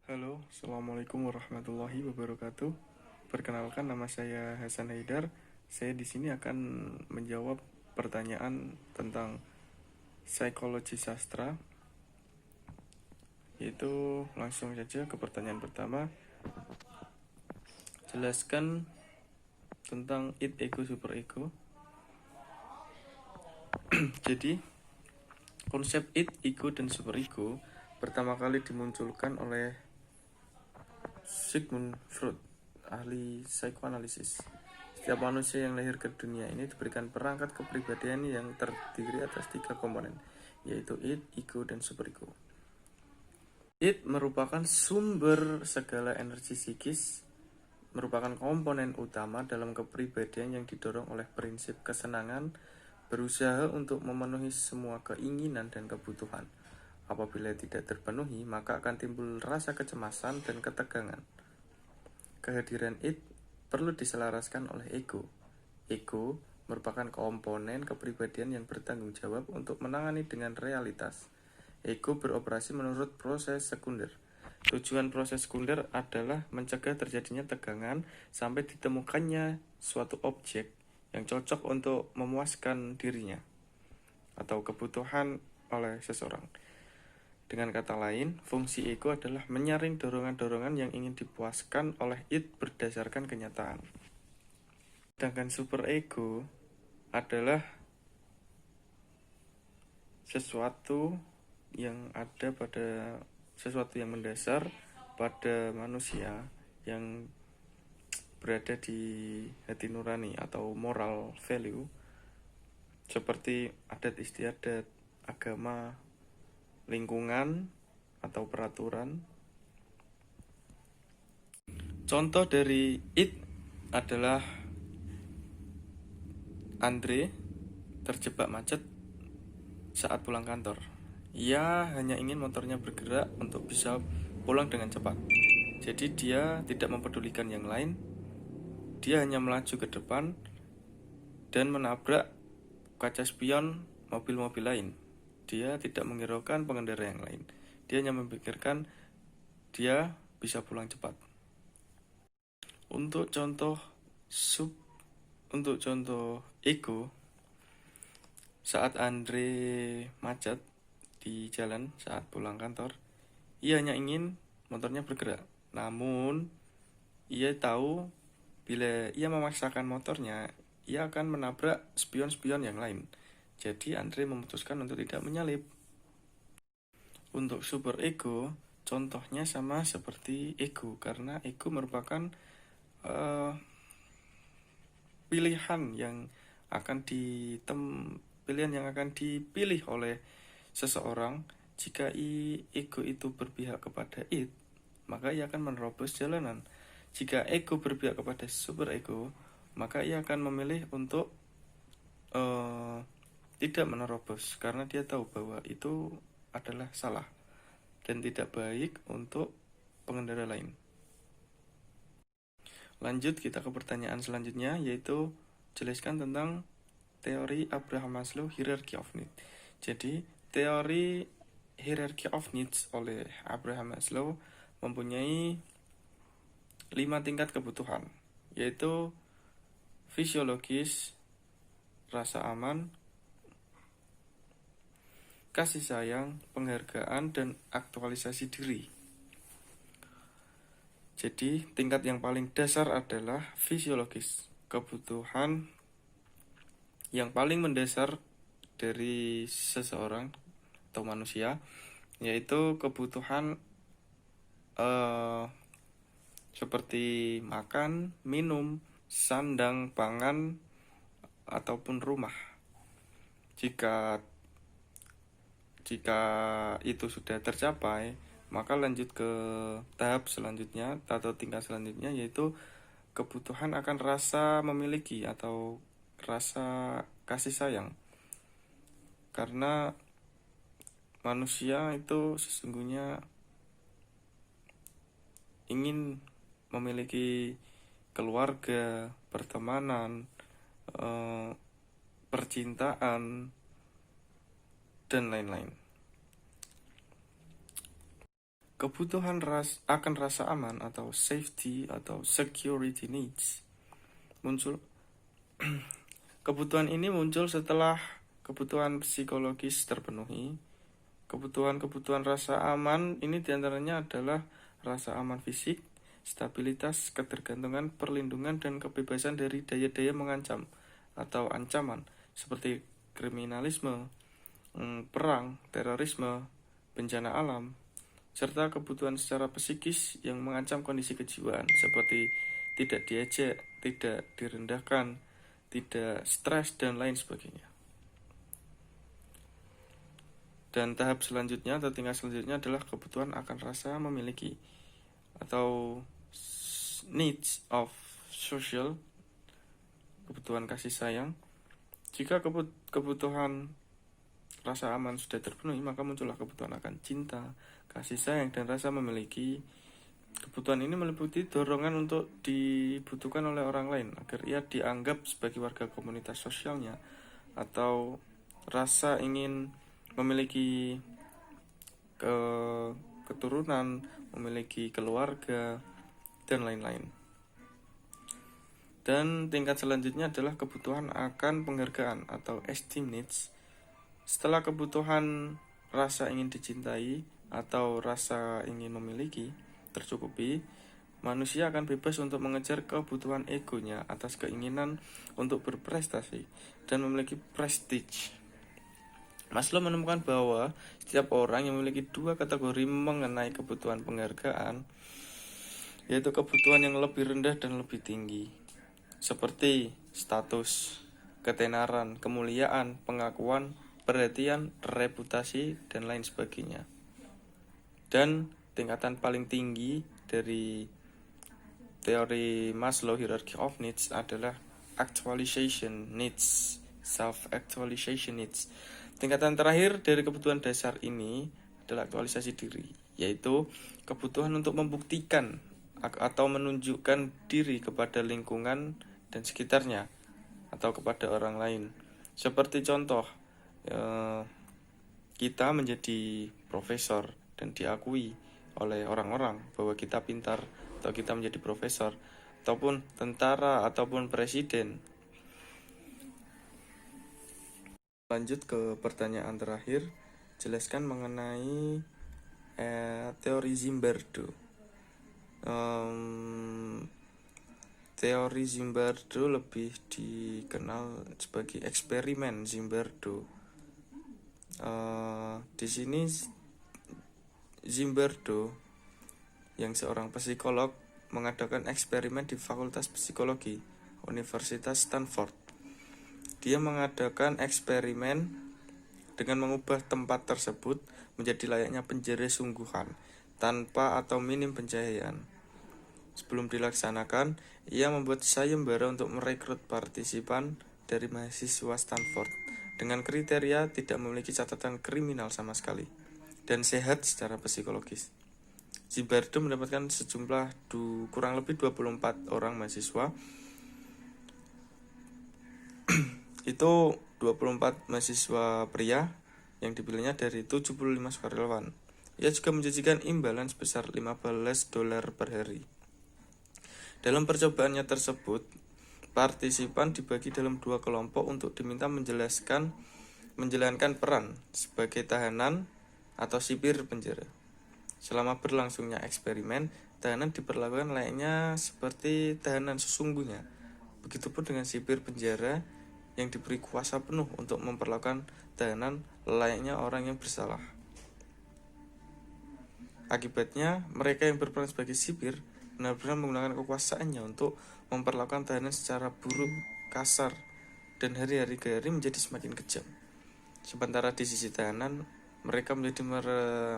Halo, Assalamualaikum warahmatullahi wabarakatuh. Perkenalkan, nama saya Hasan Haidar. Saya di sini akan menjawab pertanyaan tentang psikologi sastra. Yaitu langsung saja ke pertanyaan pertama. Jelaskan tentang id, ego, super ego. Jadi, konsep id, ego, dan super ego pertama kali dimunculkan oleh Sigmund Freud, ahli psikoanalisis. Setiap manusia yang lahir ke dunia ini diberikan perangkat kepribadian yang terdiri atas 3 komponen, yaitu id, ego, dan superego. Id merupakan sumber segala energi psikis, merupakan komponen utama dalam kepribadian yang didorong oleh prinsip kesenangan, berusaha untuk memenuhi semua keinginan dan kebutuhan. Apabila tidak terpenuhi, maka akan timbul rasa kecemasan dan ketegangan. Kehadiran id perlu diselaraskan oleh ego. Ego merupakan komponen kepribadian yang bertanggung jawab untuk menangani dengan realitas. Ego beroperasi menurut proses sekunder. Tujuan proses sekunder adalah mencegah terjadinya tegangan sampai ditemukannya suatu objek yang cocok untuk memuaskan dirinya atau kebutuhan oleh seseorang. Dengan kata lain, fungsi ego adalah menyaring dorongan-dorongan yang ingin dipuaskan oleh id berdasarkan kenyataan. Sedangkan superego adalah sesuatu yang ada pada sesuatu yang mendasar pada manusia yang berada di hati nurani atau moral value seperti adat istiadat, agama, lingkungan, atau peraturan. Contoh dari id adalah Andre terjebak macet saat pulang kantor. Ia hanya ingin motornya bergerak untuk bisa pulang dengan cepat. Jadi dia tidak mempedulikan yang lain. Dia hanya melaju ke depan dan menabrak kaca spion mobil-mobil lain. Dia tidak menghiraukan pengendara yang lain. Dia hanya memikirkan dia bisa pulang cepat. Untuk contoh ego, saat Andre macet di jalan saat pulang kantor, ia hanya ingin motornya bergerak. Namun, ia tahu bila ia memaksakan motornya, ia akan menabrak spion-spion yang lain. Jadi Andre memutuskan untuk tidak menyalip. Untuk super ego, contohnya sama seperti ego, karena ego merupakan pilihan yang akan dipilih oleh seseorang. Jika ego itu berpihak kepada id, maka ia akan menerobos jalanan. Jika ego berpihak kepada super ego, maka ia akan memilih untuk tidak menerobos karena dia tahu bahwa itu adalah salah dan tidak baik untuk pengendara lain. Lanjut kita ke pertanyaan selanjutnya, yaitu jelaskan tentang teori Abraham Maslow Hierarchy of Needs. Jadi teori Hierarchy of Needs oleh Abraham Maslow mempunyai 5 tingkat kebutuhan, yaitu fisiologis, rasa aman, kasih sayang, penghargaan, dan aktualisasi diri. Jadi tingkat yang paling dasar adalah fisiologis, kebutuhan yang paling mendasar dari seseorang atau manusia, yaitu kebutuhan seperti makan, minum, sandang, pangan, ataupun rumah. Jika itu sudah tercapai, maka lanjut ke tahap selanjutnya atau tingkat selanjutnya, yaitu kebutuhan akan rasa memiliki atau rasa kasih sayang. Karena manusia itu sesungguhnya ingin memiliki keluarga, pertemanan, percintaan, dan lain-lain. Kebutuhan akan rasa aman atau safety atau security needs muncul. Kebutuhan ini muncul setelah kebutuhan psikologis terpenuhi. Kebutuhan rasa aman ini diantaranya adalah rasa aman fisik, stabilitas, ketergantungan, perlindungan, dan kebebasan dari daya-daya mengancam atau ancaman seperti kriminalisme, perang, terorisme, bencana alam, serta kebutuhan secara psikis yang mengancam kondisi kejiwaan seperti tidak diejek, tidak direndahkan, tidak stres, dan lain sebagainya. Dan tahap selanjutnya atau tingkat selanjutnya adalah kebutuhan akan rasa memiliki atau needs of social, kebutuhan kasih sayang. Jika kebutuhan rasa aman sudah terpenuhi, maka muncullah kebutuhan akan cinta, kasih sayang, dan rasa memiliki. Kebutuhan ini meliputi dorongan untuk dibutuhkan oleh orang lain agar ia dianggap sebagai warga komunitas sosialnya, atau rasa ingin memiliki keturunan, memiliki keluarga, dan lain-lain. Dan tingkat selanjutnya adalah kebutuhan akan penghargaan atau esteem needs. Setelah kebutuhan rasa ingin dicintai atau rasa ingin memiliki tercukupi, manusia akan bebas untuk mengejar kebutuhan egonya atas keinginan untuk berprestasi dan memiliki prestige. Maslow menemukan bahwa setiap orang yang memiliki dua kategori mengenai kebutuhan penghargaan, yaitu kebutuhan yang lebih rendah dan lebih tinggi, seperti status, ketenaran, kemuliaan, pengakuan, perhatian, reputasi, dan lain sebagainya. Dan tingkatan paling tinggi dari teori Maslow Hierarchy of Needs adalah actualization needs, self-actualization needs. Tingkatan terakhir dari kebutuhan dasar ini adalah aktualisasi diri, yaitu kebutuhan untuk membuktikan atau menunjukkan diri kepada lingkungan dan sekitarnya atau kepada orang lain. Seperti contoh, kita menjadi profesor dan diakui oleh orang-orang bahwa kita pintar atau kita menjadi profesor, ataupun tentara ataupun presiden. Lanjut ke pertanyaan terakhir, jelaskan mengenai teori Zimbardo. Teori Zimbardo lebih dikenal sebagai eksperimen Zimbardo. Di sini Zimbardo, yang seorang psikolog, mengadakan eksperimen di Fakultas Psikologi Universitas Stanford. Dia mengadakan eksperimen dengan mengubah tempat tersebut menjadi layaknya penjara sungguhan tanpa atau minim pencahayaan. Sebelum dilaksanakan, ia membuat sayembara untuk merekrut partisipan dari mahasiswa Stanford dengan kriteria tidak memiliki catatan kriminal sama sekali dan sehat secara psikologis. Zimbardo mendapatkan sejumlah kurang lebih 24 orang mahasiswa. Itu 24 mahasiswa pria yang dipilihnya dari 75 sukarelawan. Ia juga menjanjikan imbalan sebesar $15 per hari. Dalam percobaannya tersebut, partisipan dibagi dalam 2 kelompok untuk diminta menjalankan peran sebagai tahanan atau sipir penjara. Selama berlangsungnya eksperimen, tahanan diperlakukan layaknya seperti tahanan sesungguhnya. Begitupun dengan sipir penjara yang diberi kuasa penuh untuk memperlakukan tahanan layaknya orang yang bersalah. Akibatnya, mereka yang berperan sebagai sipir benar-benar menggunakan kekuasaannya untuk memperlakukan tahanan secara buruk, kasar, dan hari-hari ke hari menjadi semakin kejam. Sementara di sisi tahanan, mereka menjadi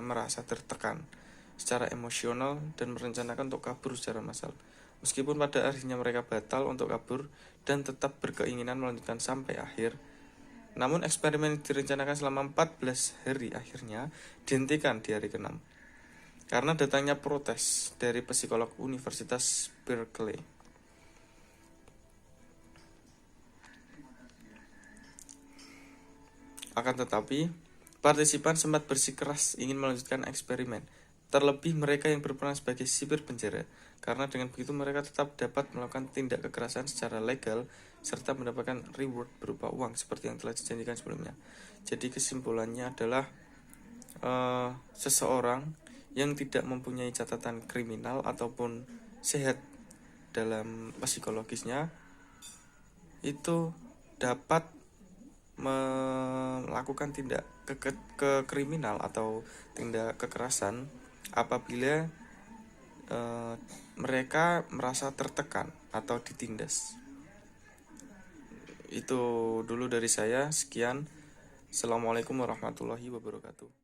merasa tertekan secara emosional dan merencanakan untuk kabur secara massal. Meskipun pada akhirnya mereka batal untuk kabur dan tetap berkeinginan melanjutkan sampai akhir, namun eksperimen direncanakan selama 14 hari akhirnya dihentikan di hari ke-6 karena datangnya protes dari psikolog Universitas Berkeley. Akan tetapi, partisipan sempat bersikeras ingin melanjutkan eksperimen, terlebih mereka yang berperan sebagai sipir penjara, karena dengan begitu mereka tetap dapat melakukan tindak kekerasan secara legal serta mendapatkan reward berupa uang seperti yang telah dijanjikan sebelumnya. Jadi kesimpulannya adalah seseorang yang tidak mempunyai catatan kriminal ataupun sehat dalam psikologisnya itu dapat melakukan tindak kekriminal atau tindak kekerasan apabila mereka merasa tertekan atau ditindas. Itu dulu dari saya, sekian. Assalamualaikum warahmatullahi wabarakatuh.